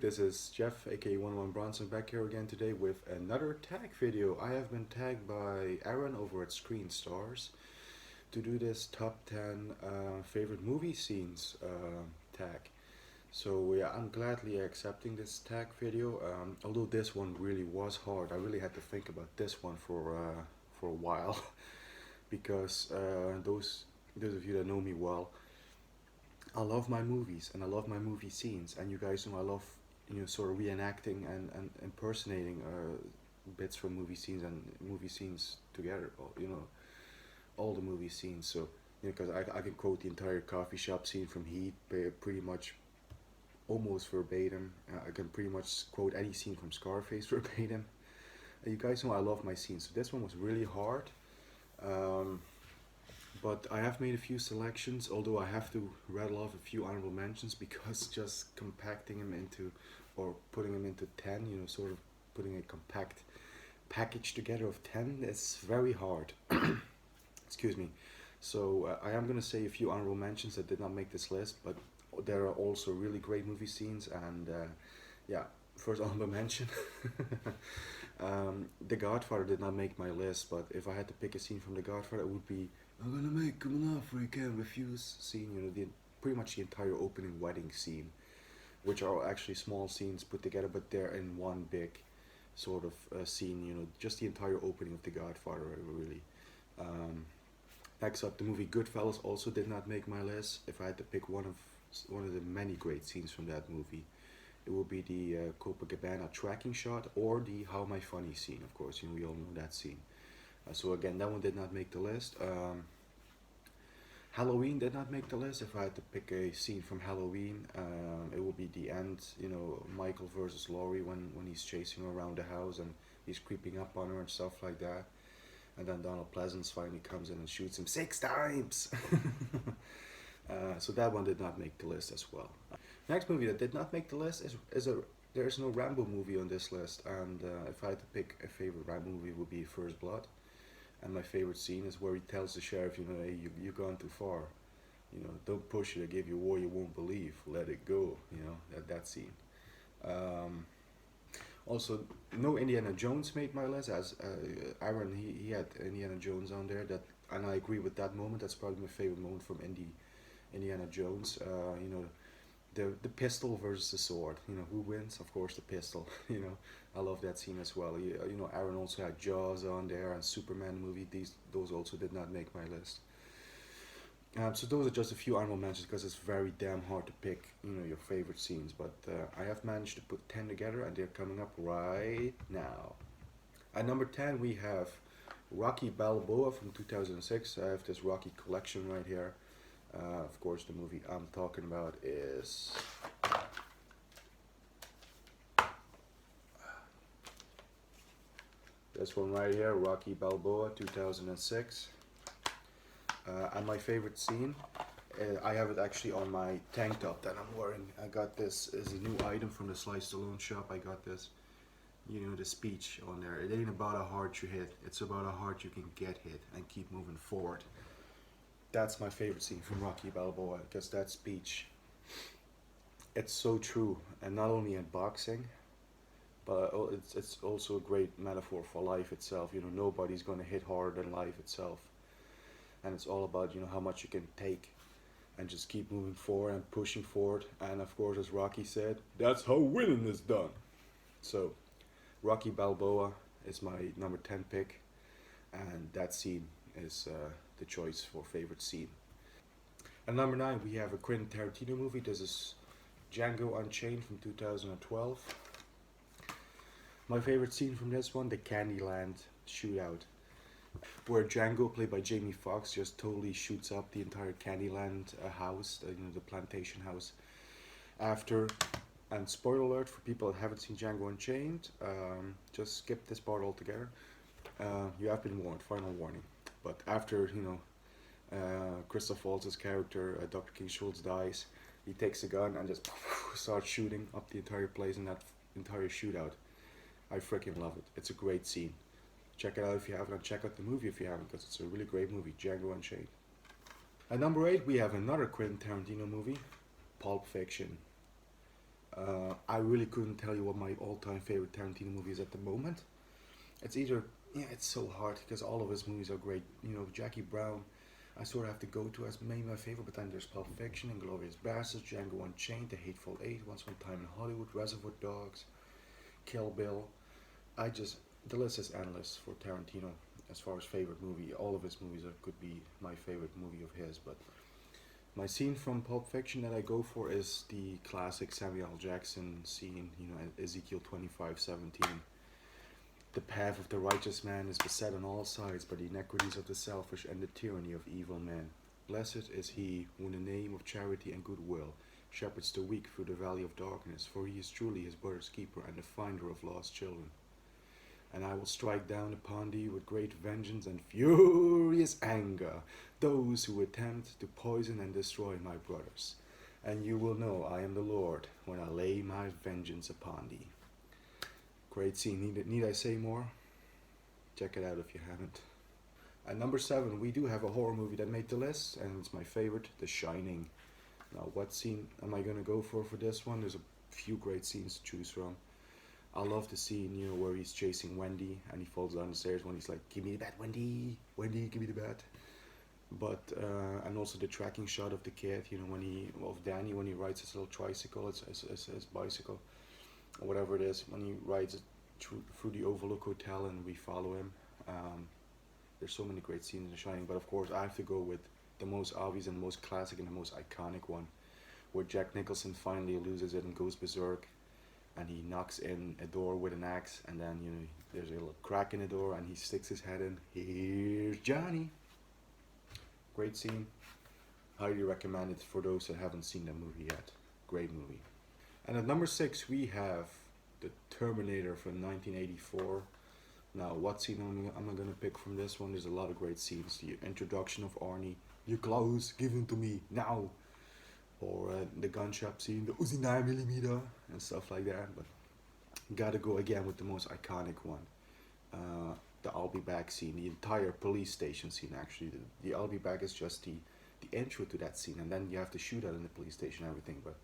this is Jeff, aka 11 Bronson, back here again today with another tag video. I have been tagged by Arran over at SCREENSTARS to do this top 10 favorite movie scenes tag. So yeah, I'm gladly accepting this tag video. Although this one really was hard, I really had to think about this one for a while because those of you that know me well, I love my movies and I love my movie scenes, and you guys know I love sort of reenacting and impersonating bits from movie scenes and movie scenes together. All the movie scenes. So because I can quote the entire coffee shop scene from Heat pretty much almost verbatim. I can pretty much quote any scene from Scarface verbatim. You guys know I love my scenes. So this one was really hard. But I have made a few selections, although I have to rattle off a few honorable mentions because just compacting them into, or putting them into 10, sort of putting a compact package together of 10 is very hard. Excuse me. So I am going to say a few honorable mentions that did not make this list, but there are also really great movie scenes, and yeah, first honorable mention. The Godfather did not make my list, but if I had to pick a scene from The Godfather, it would be "I'm gonna make him an offer he can't refuse" scene. Pretty much the entire opening wedding scene, which are actually small scenes put together, but they're in one big sort of scene. Just the entire opening of The Godfather, really. Next up, the movie Goodfellas also did not make my list. If I had to pick one of the many great scenes from that movie, it would be the Copacabana tracking shot or the How Am I Funny scene. Of course, we all know that scene. So again, that one did not make the list. Halloween did not make the list. If I had to pick a scene from Halloween, it would be the end. Michael versus Laurie when he's chasing her around the house and he's creeping up on her and stuff like that. And then Donald Pleasance finally comes in and shoots him 6 times. So that one did not make the list as well. Next movie that did not make the list there's no Rambo movie on this list, and if I had to pick a favorite Rambo movie, it would be First Blood. And my favorite scene is where he tells the sheriff, hey, you've gone too far. Don't push it. I give you war you won't believe. Let it go. That scene. Also, no Indiana Jones made my list. As Aaron, he had Indiana Jones on there. And I agree with that moment. That's probably my favorite moment from Indiana Jones. The pistol versus the sword. Who wins? Of course, the pistol. I love that scene as well. Aaron also had Jaws on there and Superman movie. Those also did not make my list. So those are just a few honorable mentions because it's very damn hard to pick, your favorite scenes. But I have managed to put 10 together, and they're coming up right now. At number 10, we have Rocky Balboa from 2006. I have this Rocky collection right here. Of course, the movie I'm talking about is this one right here, Rocky Balboa, 2006. And my favorite scene, I have it actually on my tank top that I'm wearing. I got this as a new item from the Sly Stallone shop. I got this, the speech on there. It ain't about how hard you hit, it's about how hard you can get hit and keep moving forward. That's my favorite scene from Rocky Balboa, because that speech, it's so true, and not only in boxing, but it's also a great metaphor for life itself. Nobody's going to hit harder than life itself, and it's all about how much you can take and just keep moving forward and pushing forward. And of course, as Rocky said, that's how winning is done. So Rocky Balboa is my number 10 pick, and that scene is the choice for favorite scene. At number 9, we have a Quentin Tarantino movie. This is Django Unchained from 2012. My favorite scene from this one, the Candyland shootout, where Django, played by Jamie Foxx, just totally shoots up the entire Candyland house, the plantation house. After, and spoiler alert for people that haven't seen Django Unchained, just skip this part altogether. You have been warned, final warning. But after, Christoph Waltz's character, Dr. King Schultz, dies, he takes a gun and just starts shooting up the entire place in that entire shootout. I freaking love it. It's a great scene. Check it out if you haven't, and check out the movie if you haven't, because it's a really great movie, Django Unchained. At number 8, we have another Quentin Tarantino movie, Pulp Fiction. I really couldn't tell you what my all-time favorite Tarantino movie is at the moment. It's either, yeah, it's so hard because all of his movies are great. You know, Jackie Brown, I sort of have to go to as maybe my favorite, but then there's Pulp Fiction, Inglourious Basterds, Django Unchained, The Hateful Eight, Once Upon a Time in Hollywood, Reservoir Dogs, Kill Bill. I just, the list is endless for Tarantino as far as favorite movie. All of his movies could be my favorite movie of his, but my scene from Pulp Fiction that I go for is the classic Samuel L. Jackson scene, you know, Ezekiel 25:17. The path of the righteous man is beset on all sides by the iniquities of the selfish and the tyranny of evil men. Blessed is he who in the name of charity and goodwill shepherds the weak through the valley of darkness, for he is truly his brother's keeper and the finder of lost children. And I will strike down upon thee with great vengeance and furious anger those who attempt to poison and destroy my brothers. And you will know I am the Lord when I lay my vengeance upon thee. Great scene. Need I say more? Check it out if you haven't. At number 7, we do have a horror movie that made the list, and it's my favorite, The Shining. Now, what scene am I going to go for this one? There's a few great scenes to choose from. I love the scene, you know, where he's chasing Wendy and he falls down the stairs when he's like, "Give me the bat, Wendy! Wendy, give me the bat!" But and also the tracking shot of the kid, you know, of Danny when he rides his little tricycle, his bicycle, or whatever it is, when he rides it through the Overlook Hotel and we follow him. There's so many great scenes in The Shining, but of course I have to go with the most obvious and the most classic and the most iconic one, where Jack Nicholson finally loses it and goes berserk, and he knocks in a door with an axe, and then, you know, there's a little crack in the door and he sticks his head in. Here's Johnny. Great scene. Highly recommend it for those that haven't seen that movie yet. Great movie. And at number 6 we have the Terminator from 1984. Now, what scene am I going to pick from this one? There's a lot of great scenes. The introduction of Arnie. Your clothes given to me now. Or the gun shop scene, the Uzi 9mm and stuff like that. But gotta go again with the most iconic one. The I'll be back scene. The entire police station scene, actually. The I'll be back is just the intro to that scene. And then you have to shoot out in the police station and everything. But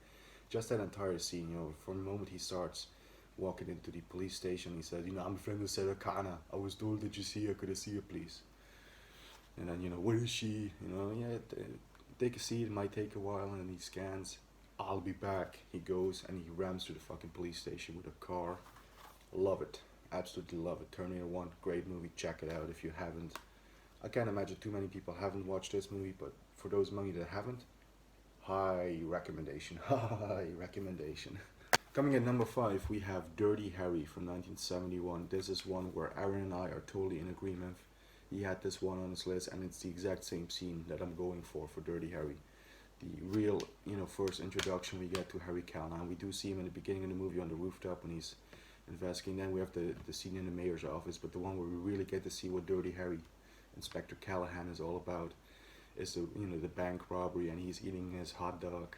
just that entire scene, you know, from the moment he starts walking into the police station, he says, you know, "I'm a friend of Sarah Connor. I was told that you see her. Could I see her, please?" And then, you know, "Where is she?" You know, yeah, take a seat. It might take a while. And then he scans. "I'll be back." He goes and he rams to the fucking police station with a car. Love it. Absolutely love it. Terminator 1, great movie. Check it out if you haven't. I can't imagine too many people haven't watched this movie, but for those among you that haven't, high recommendation. High recommendation. Coming at number 5, we have Dirty Harry from 1971. This is one where Arran and I are totally in agreement. He had this one on his list, and it's the exact same scene that I'm going for Dirty Harry. The real, you know, first introduction we get to Harry Callahan. We do see him in the beginning of the movie on the rooftop when he's investigating. Then we have the scene in the mayor's office, but the one where we really get to see what Dirty Harry, Inspector Callahan, is all about is the bank robbery, and he's eating his hot dog.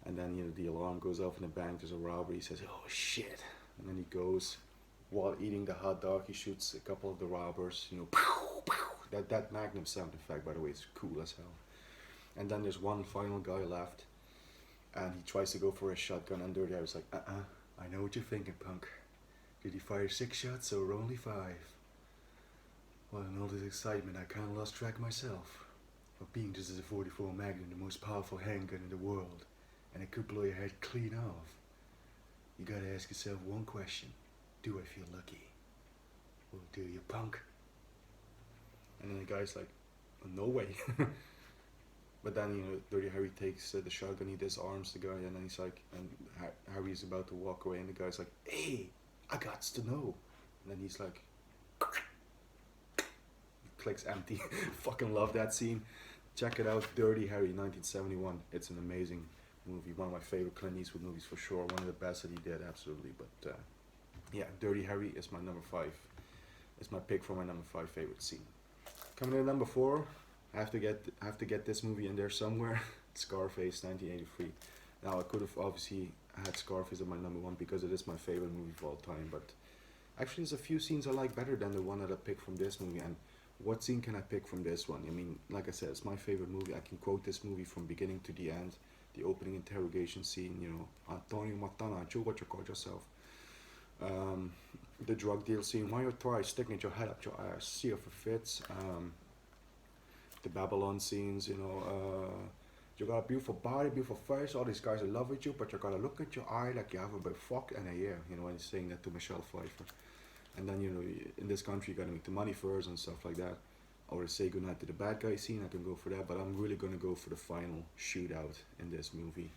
And then, you know, the alarm goes off in the bank, there's a robbery, he says, "Oh shit." And then he goes, while eating the hot dog, he shoots a couple of the robbers, you know, pow, pow. That Magnum sound effect, by the way, is cool as hell. And then there's one final guy left, and he tries to go for a shotgun, and Dirty Harry's like, "I know what you're thinking, punk. Did he fire 6 shots or only 5? Well, in all this excitement, I kinda lost track myself. But being this is a 44 Magnum, the most powerful handgun in the world, and it could blow your head clean off, you gotta ask yourself one question. Do I feel lucky? Well, do you, punk?" And then the guy's like, "Oh, no way." But then, you know, Dirty Harry takes the shotgun, he disarms the guy, and then he's like, and Harry's about to walk away, and the guy's like, "Hey, I gots to know." And then he's like, clicks empty. Fucking love that scene. Check it out, Dirty Harry, 1971. It's an amazing movie, one of my favorite Clint Eastwood movies for sure, one of the best that he did, absolutely. But yeah, Dirty Harry is my number 5. It's my pick for my number 5 favorite scene. Coming in at number 4, I have to get this movie in there somewhere. Scarface, 1983. Now, I could have obviously had Scarface at my number 1 because it is my favorite movie of all time, but actually there's a few scenes I like better than the one that I picked from this movie. And what scene can I pick from this one? I mean, like I said, it's my favorite movie. I can quote this movie from beginning to the end. the opening interrogation scene. You know, Antonio Matana, you what you call yourself. Um, the drug deal scene. Why you try sticking your head up your ass? See if it fits. The Babylon scenes. You know. You got a beautiful body, beautiful face. All these guys in love with you, but you gotta look at your eye like you haven't been fucked in a year. You know, and he's saying that to Michelle Pfeiffer. And then, you know, in this country, you gotta make the money first and stuff like that. Or say goodnight to the bad guy scene. I can go for that, but I'm really gonna go for the final shootout in this movie.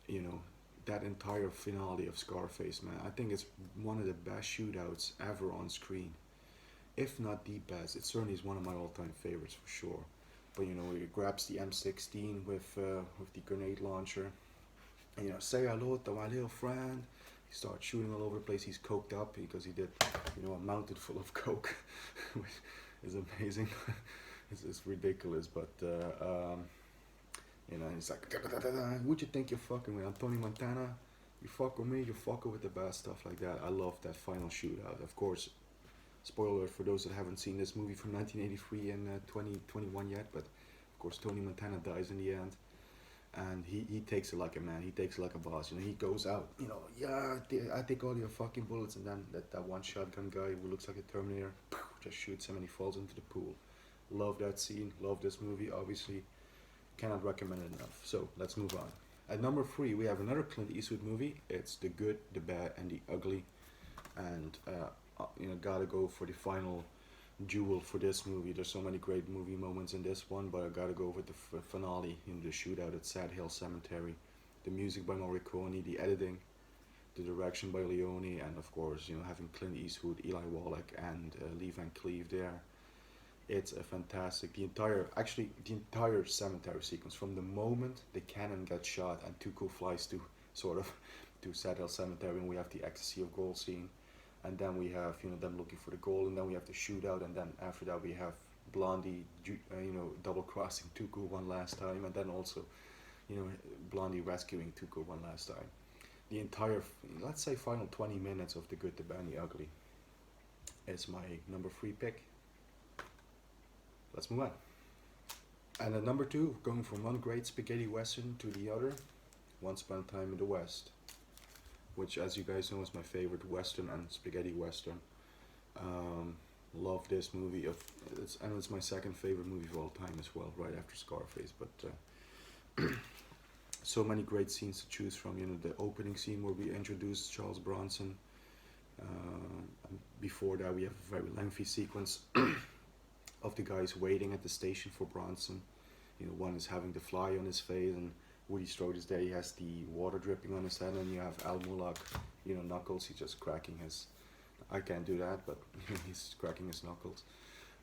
You know, that entire finale of Scarface, man. I think it's one of the best shootouts ever on screen, if not the best. It certainly is one of my all-time favorites for sure. But you know, he grabs the M16 with the grenade launcher, and you know, say hello to my little friend. He starts shooting all over the place. He's coked up because he did, you know, a mountain full of coke, which is amazing. It's ridiculous, but you know, he's like, "Who'd you think you're fucking with, Anthony Montana? You fuck with me, you fucking with the best," stuff like that. I love that final shootout. Of course, spoiler alert for those that haven't seen this movie from 1983 and 2021 yet, but of course Tony Montana dies in the end, and he takes it like a man. He takes it like a boss. You know, he goes out. You know, yeah, I take all your fucking bullets, and then that one shotgun guy who looks like a Terminator just shoots him and he falls into the pool. Love that scene. Love this movie. Obviously, cannot recommend it enough. So let's move on. At number 3, we have another Clint Eastwood movie. It's The Good, the Bad, and the Ugly, and you know, gotta go for the final jewel for this movie. There's so many great movie moments in this one, but I gotta go with the finale, you know, the shootout at Sad Hill Cemetery. The music by Morricone, the editing, the direction by Leone, and of course, you know, having Clint Eastwood, Eli Wallach, and Lee Van Cleef there. It's a fantastic. The entire cemetery sequence, from the moment the cannon gets shot and Tuco flies to sort of to Sad Hill Cemetery, and we have the ecstasy of gold scene, and then we have, you know, them looking for the gold, and then we have the shootout, and then after that we have Blondie, you know, double crossing Tuco one last time, and then also, you know, Blondie rescuing Tuco one last time. The entire, let's say, final 20 minutes of The Good, the Bad, and the Ugly is my number 3 pick. Let's move on. And at number 2, going from one great spaghetti western to the other, Once Upon a Time in the West, which, as you guys know, is my favorite western and spaghetti western. Love this movie. It's my second favorite movie of all time as well, right after Scarface. But so many great scenes to choose from. You know, the opening scene where we introduce Charles Bronson. Before that, we have a very lengthy sequence of the guys waiting at the station for Bronson. You know, one is having the fly on his face, and Woody Strode is there. He has the water dripping on his head, and you have Al Mulak, you know, knuckles. He's just cracking his. I can't do that, but he's cracking his knuckles.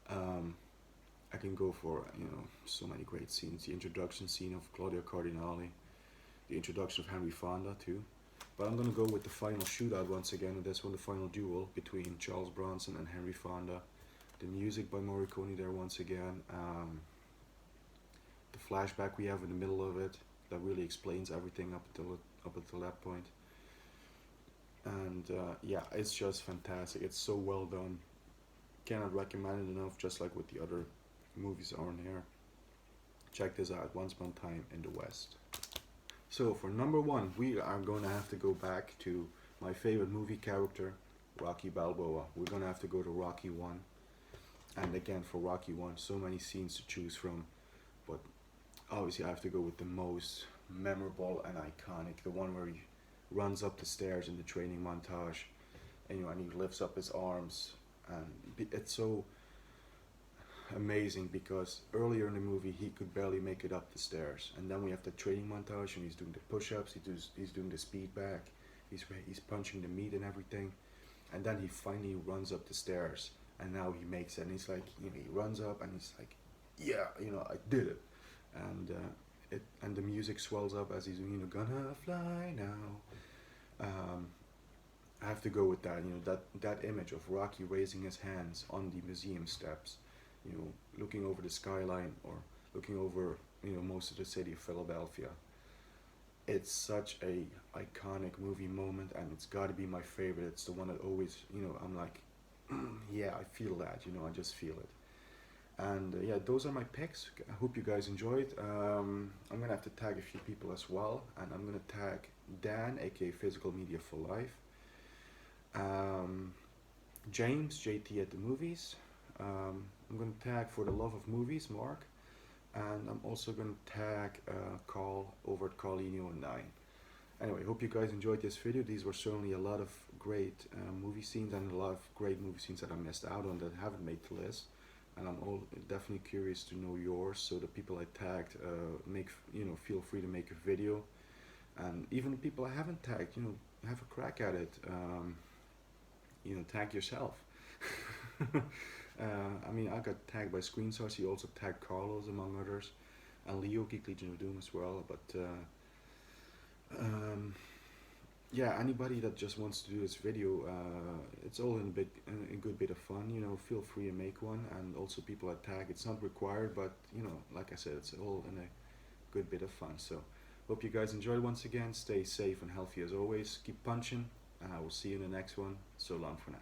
I can go for, you know, so many great scenes. The introduction scene of Claudio Cardinale, the introduction of Henry Fonda too. But I'm gonna go with the final shootout once again, and that's one, the final duel between Charles Bronson and Henry Fonda. The music by Morricone there once again. The flashback we have in the middle of it that really explains everything up until that point. And yeah, it's just fantastic. It's so well done. Cannot recommend it enough. Just like with the other movies on here. Check this out. Once Upon a Time in the West. So for number 1, we are going to have to go back to my favorite movie character, Rocky Balboa. We're going to have to go to Rocky 1. And again, for Rocky 1, so many scenes to choose from, but obviously I have to go with the most memorable and iconic, the one where he runs up the stairs in the training montage, and, you know, and he lifts up his arms, and it's so amazing because earlier in the movie he could barely make it up the stairs, and then we have the training montage, and he's doing the push-ups, he's doing the speed back, he's punching the meat and everything, and then he finally runs up the stairs. And now he makes it, and he's like, you know, he runs up, and he's like, yeah, you know, I did it, and the music swells up as he's, you know, gonna fly now. I have to go with that, you know, that image of Rocky raising his hands on the museum steps, you know, looking over the skyline or looking over, you know, most of the city of Philadelphia. It's such a iconic movie moment, and it's got to be my favorite. It's the one that always, you know, I'm like, yeah, I feel that, you know, I just feel it. And yeah, those are my picks. I hope you guys enjoyed. I'm gonna have to tag a few people as well, and I'm gonna tag Dan, aka Physical Media for Life, um, James, JT at the movies. I'm gonna tag For the Love of Movies, Mark, and I'm also gonna tag Carl over at Carlino9. Anyway, hope you guys enjoyed this video. These were certainly a lot of great movie scenes and a lot of great movie scenes that I missed out on that haven't made the list. And I'm all definitely curious to know yours. So the people I tagged, feel free to make a video. And even the people I haven't tagged, have a crack at it. Tag yourself. I got tagged by SCREENSTARS. He also tagged Carlos among others, and Leo, Geek Legion of Doom as well. But yeah, anybody that just wants to do this video, it's all in a good bit of fun. Feel free to make one, and also people I tag. It's not required, but like I said, it's all in a good bit of fun. So, hope you guys enjoyed once again. Stay safe and healthy as always. Keep punching, and I will see you in the next one. So long for now.